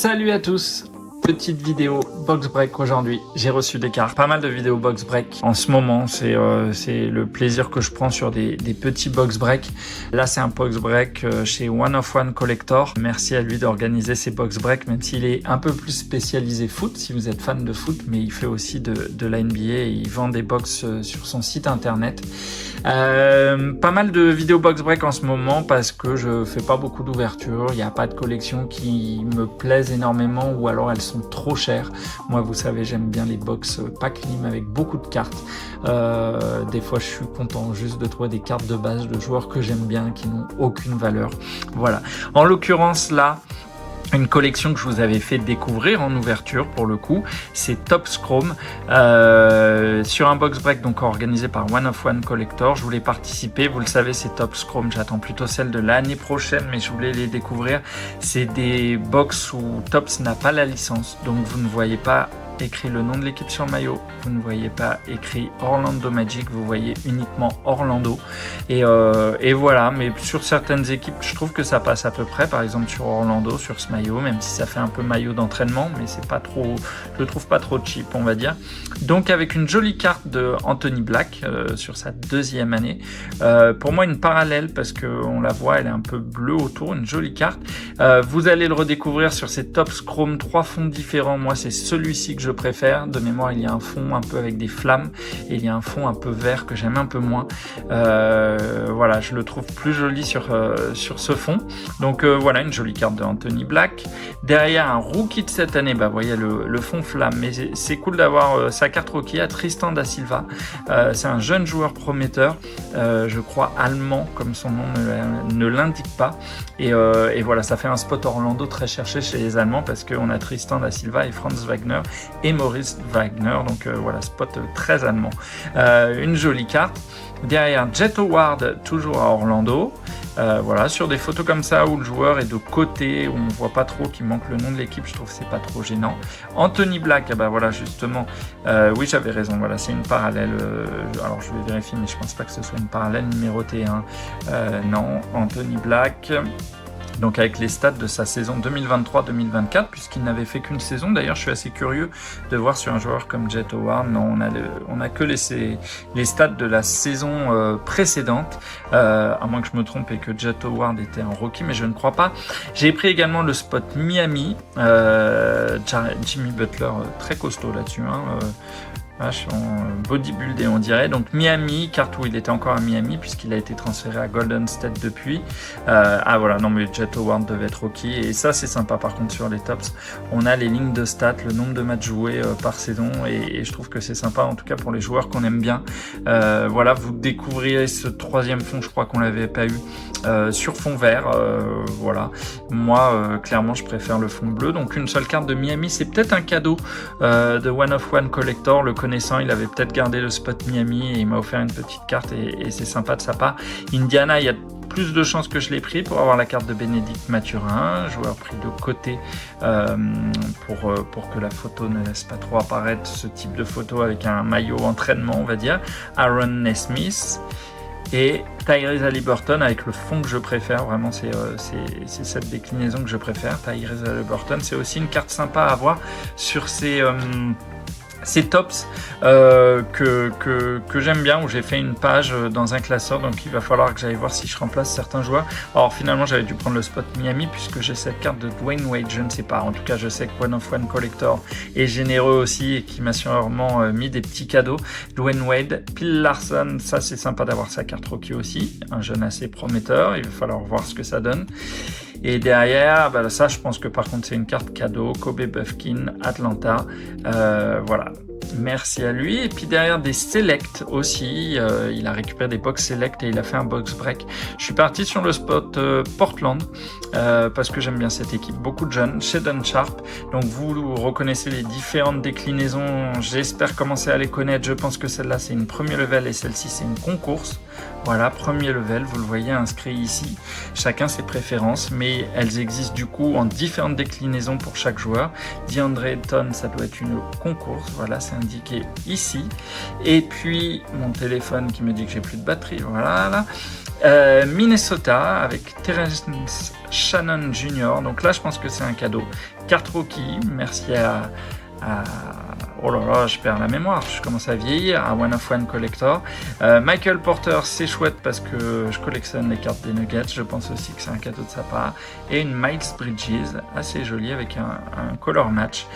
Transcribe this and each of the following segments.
Salut à tous! Petite vidéo box break aujourd'hui. J'ai reçu des cartes. Pas mal de vidéos box break en ce moment. C'est le plaisir que je prends sur des petits box break. Là, c'est un box break chez One of One Collector. Merci à lui d'organiser ces box break, même s'il est un peu plus spécialisé foot, si vous êtes fan de foot, mais il fait aussi de la NBA et il vend des box sur son site internet. Pas mal de vidéos box break en ce moment parce que je fais pas beaucoup d'ouverture. Il n'y a pas de collection qui me plaise énormément ou alors elles sont trop chères. Moi, vous savez, j'aime bien les box pack lim avec beaucoup de cartes. Des fois, je suis content juste de trouver des cartes de base de joueurs que j'aime bien qui n'ont aucune valeur. Voilà. En l'occurrence, là, une collection que je vous avais fait découvrir en ouverture pour le coup, c'est Topps Chrome sur un box break donc organisé par One of One Collector. Je voulais participer, vous le savez, c'est Topps Chrome. J'attends plutôt celle de l'année prochaine, mais je voulais les découvrir. C'est des box où Topps n'a pas la licence, donc vous ne voyez pas écrit le nom de l'équipe sur le maillot, vous ne voyez pas écrit Orlando Magic, vous voyez uniquement Orlando et voilà. Mais sur certaines équipes je trouve que ça passe à peu près, par exemple sur Orlando, sur ce maillot, même si ça fait un peu maillot d'entraînement, mais c'est pas trop, je le trouve pas trop cheap, on va dire. Donc avec une jolie carte de Anthony Black sur sa deuxième année, pour moi une parallèle parce que on la voit, elle est un peu bleue autour, une jolie carte. Vous allez le redécouvrir sur ces Topps Chrome, 3 fonds différents. Moi c'est celui-ci que je préfère. De mémoire, il y a un fond un peu avec des flammes et il y a un fond un peu vert que j'aime un peu moins. Voilà, je le trouve plus joli sur ce fond. Donc voilà, une jolie carte de Anthony Black. Derrière, un rookie de cette année, bah, vous voyez le fond flamme, mais c'est cool d'avoir sa carte rookie à Tristan da Silva. C'est un jeune joueur prometteur, je crois allemand, comme son nom ne l'indique pas. Et voilà, ça fait un spot Orlando très cherché chez les Allemands parce qu'on a Tristan da Silva et Franz Wagner et Maurice Wagner, donc voilà, spot très allemand. Une jolie carte. Derrière, Jet Howard, toujours à Orlando. Voilà, sur des photos comme ça où le joueur est de côté, où on ne voit pas trop, qu'il manque le nom de l'équipe, je trouve que c'est pas trop gênant. Anthony Black, bah voilà, justement, oui, j'avais raison, voilà, c'est une parallèle. Alors je vais vérifier, mais je pense pas que ce soit une parallèle numérotée. Non, Anthony Black. Donc avec les stats de sa saison 2023-2024, puisqu'il n'avait fait qu'une saison. D'ailleurs, je suis assez curieux de voir sur un joueur comme Jet Howard. Non, on a que les stats de la saison précédente, à moins que je me trompe et que Jet Howard était un rookie, mais je ne crois pas. J'ai pris également le spot Miami, Jimmy Butler, très costaud là-dessus, en bodybuildé on dirait. Donc Miami, carte où il était encore à Miami puisqu'il a été transféré à Golden State depuis. Voilà, non mais Jet Howard devait être rookie et ça c'est sympa. Par contre sur les tops, on a les lignes de stats, le nombre de matchs joués par saison et je trouve que c'est sympa, en tout cas pour les joueurs qu'on aime bien. Voilà, vous découvrirez ce troisième fond, je crois qu'on l'avait pas eu, sur fond vert. Voilà, moi clairement je préfère le fond bleu. Donc une seule carte de Miami, c'est peut-être un cadeau de One of One Collector. Le connaissant, il avait peut-être gardé le spot Miami et il m'a offert une petite carte et c'est sympa de sa part. Indiana, il y a plus de chances que je l'ai pris pour avoir la carte de Bénédicte Mathurin, joueur pris de côté pour que la photo ne laisse pas trop apparaître ce type de photo avec un maillot entraînement, on va dire. Aaron Nesmith et Tyrese Haliburton avec le fond que je préfère, vraiment c'est cette déclinaison que je préfère. Tyrese Haliburton, c'est aussi une carte sympa à avoir sur ces tops que j'aime bien, où j'ai fait une page dans un classeur, donc il va falloir que j'aille voir si je remplace certains joueurs. Alors finalement j'avais dû prendre le spot Miami puisque j'ai cette carte de Dwayne Wade, je ne sais pas, en tout cas je sais que One of One Collector est généreux aussi et qui m'a sûrement mis des petits cadeaux. Dwayne Wade, Phil Larson, ça c'est sympa d'avoir sa carte rookie aussi, un jeune assez prometteur, il va falloir voir ce que ça donne. Et derrière, bah ça je pense que par contre c'est une carte cadeau, Kobe Bufkin, Atlanta, voilà. Merci à lui. Et puis derrière des Select aussi, il a récupéré des box Select et il a fait un box break. Je suis parti sur le spot Portland parce que j'aime bien cette équipe, beaucoup de jeunes, Shaedon Sharpe. Donc vous reconnaissez les différentes déclinaisons, j'espère commencer à les connaître. Je pense que celle-là c'est une premier level et celle-ci c'est une concourse. Voilà, premier level, vous le voyez inscrit ici. Chacun ses préférences, mais elles existent du coup en différentes déclinaisons pour chaque joueur. DeAndre Ayton, ça doit être une concourse, voilà, c'est indiqué ici. Et puis mon téléphone qui me dit que j'ai plus de batterie, voilà. Minnesota avec Terrence Shannon Jr. Donc là, je pense que c'est un cadeau. Carte rookie, merci à oh là là, je perds la mémoire, je commence à vieillir, à One of One Collector. Michael Porter, c'est chouette parce que je collectionne les cartes des Nuggets, je pense aussi que c'est un cadeau de sa part. Et une Miles Bridges, assez jolie avec un color match,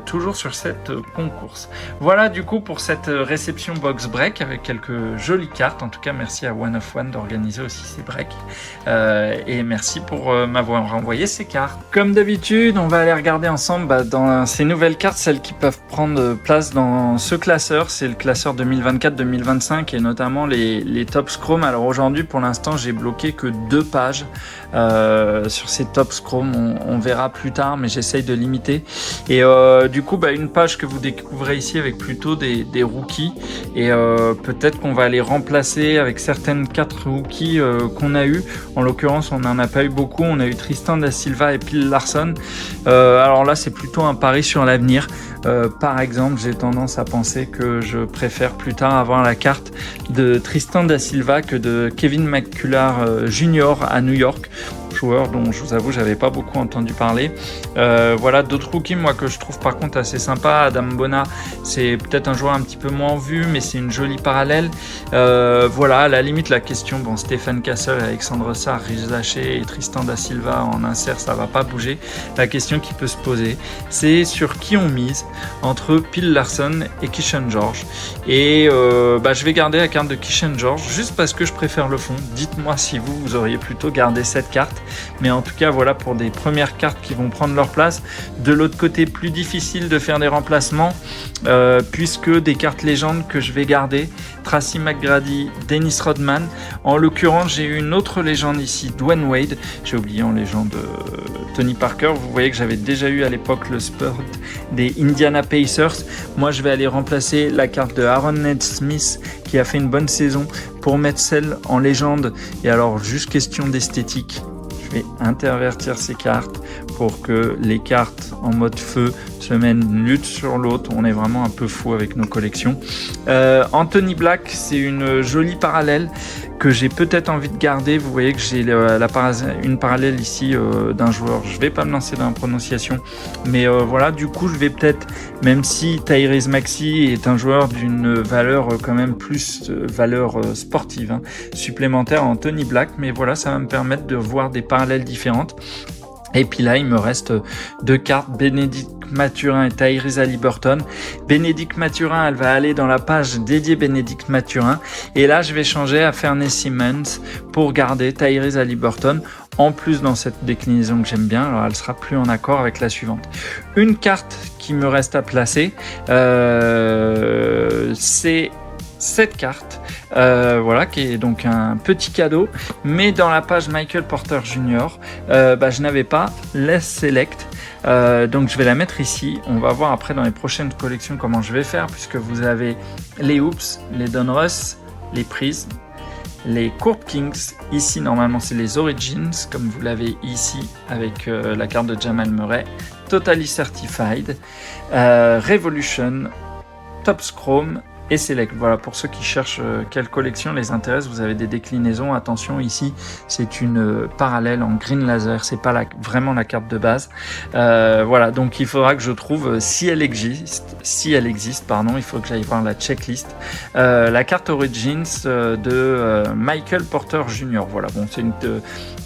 toujours sur cette concourse. Voilà du coup pour cette réception box break avec quelques jolies cartes. En tout cas, merci à One of One d'organiser aussi ces breaks. Et merci pour m'avoir renvoyé ces cartes. Comme d'habitude, on va aller regarder ensemble dans ces nouvelles cartes, celles qui peuvent prendre place dans ce classeur. C'est le classeur 2024-2025 et notamment les Topps Chrome. Alors aujourd'hui, pour l'instant, j'ai bloqué que 2 pages sur ces Topps Chrome. On verra plus tard, mais j'essaye de limiter. Et du coup, une page que vous découvrez ici avec plutôt des rookies. Et peut-être qu'on va les remplacer avec certaines cartes rookies qu'on a eu. En l'occurrence, on n'en a pas eu beaucoup. On a eu Tristan da Silva et Phil Larson. Alors là, c'est plutôt un pari sur l'avenir. Par exemple, j'ai tendance à penser que je préfère plus tard avoir la carte de Tristan da Silva que de Kevin McCullar Jr. à New York, joueur dont je vous avoue j'avais pas beaucoup entendu parler. Voilà d'autres rookies moi que je trouve par contre assez sympa. Adam Bona, c'est peut-être un joueur un petit peu moins vu, mais c'est une jolie parallèle. Voilà, à la limite la question, bon, Stéphane Cassel, Alexandre Sarr, Rich Zaché et Tristan da Silva en insert, ça va pas bouger. La question qui peut se poser, c'est sur qui on mise entre Phil Larson et Keyshawn George. Et je vais garder la carte de Keyshawn George juste parce que je préfère le fond. Dites-moi si vous auriez plutôt gardé cette carte. Mais en tout cas, voilà pour des premières cartes qui vont prendre leur place. De l'autre côté, plus difficile de faire des remplacements puisque des cartes légendes que je vais garder, Tracy McGrady, Dennis Rodman. En l'occurrence, j'ai une autre légende ici, Dwayne Wade. J'ai oublié en légende Tony Parker. Vous voyez que j'avais déjà eu à l'époque le sport des Indiana Pacers. Moi, je vais aller remplacer la carte de Aaron Nesmith qui a fait une bonne saison pour mettre celle en légende. Et alors, juste question d'esthétique. Je vais intervertir ces cartes pour que les cartes en mode feu se mènent l'une sur l'autre. On est vraiment un peu fou avec nos collections. Anthony Black, c'est une jolie parallèle que j'ai peut-être envie de garder. Vous voyez que j'ai une parallèle ici d'un joueur. Je vais pas me lancer dans la prononciation, mais voilà, du coup je vais peut-être, même si Tyrese Maxey est un joueur d'une valeur quand même plus valeur sportive supplémentaire, Anthony Black, mais voilà, ça va me permettre de voir des parallèles différentes. Et puis là, il me reste 2 cartes, Bénédicte Mathurin et Tyrese Haliburton. Bénédicte Mathurin, elle va aller dans la page dédiée Bénédicte Mathurin. Et là, je vais changer à Fernie Simmons pour garder Tyrese Haliburton. En plus, dans cette déclinaison que j'aime bien, alors elle sera plus en accord avec la suivante. Une carte qui me reste à placer, c'est cette carte, voilà, qui est donc un petit cadeau, mais dans la page Michael Porter Jr., je n'avais pas Let's Select, donc je vais la mettre ici. On va voir après dans les prochaines collections comment je vais faire, puisque vous avez les Hoops, les Donruss, les Prism, les Court Kings. Ici normalement c'est les Origins, comme vous l'avez ici avec la carte de Jamal Murray, Totally Certified, Revolution, Topps Chrome et Select. Voilà, pour ceux qui cherchent quelle collection les intéresse, vous avez des déclinaisons. Attention, ici c'est une parallèle en green laser, c'est pas vraiment la carte de base. Voilà, donc il faudra que je trouve si elle existe, il faut que j'aille voir la checklist. La carte Origins de Michael Porter Jr. Voilà, bon, c'est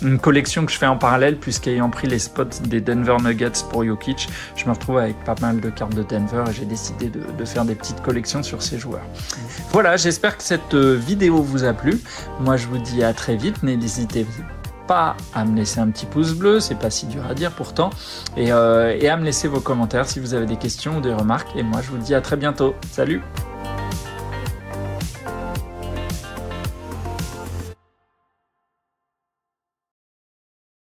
une collection que je fais en parallèle, puisqu'ayant pris les spots des Denver Nuggets pour Jokic, je me retrouve avec pas mal de cartes de Denver et j'ai décidé de faire des petites collections sur ces joueurs. Voilà, j'espère que cette vidéo vous a plu. Moi, je vous dis à très vite. N'hésitez pas à me laisser un petit pouce bleu, c'est pas si dur à dire pourtant, et à me laisser vos commentaires si vous avez des questions ou des remarques. Et moi, je vous dis à très bientôt. Salut!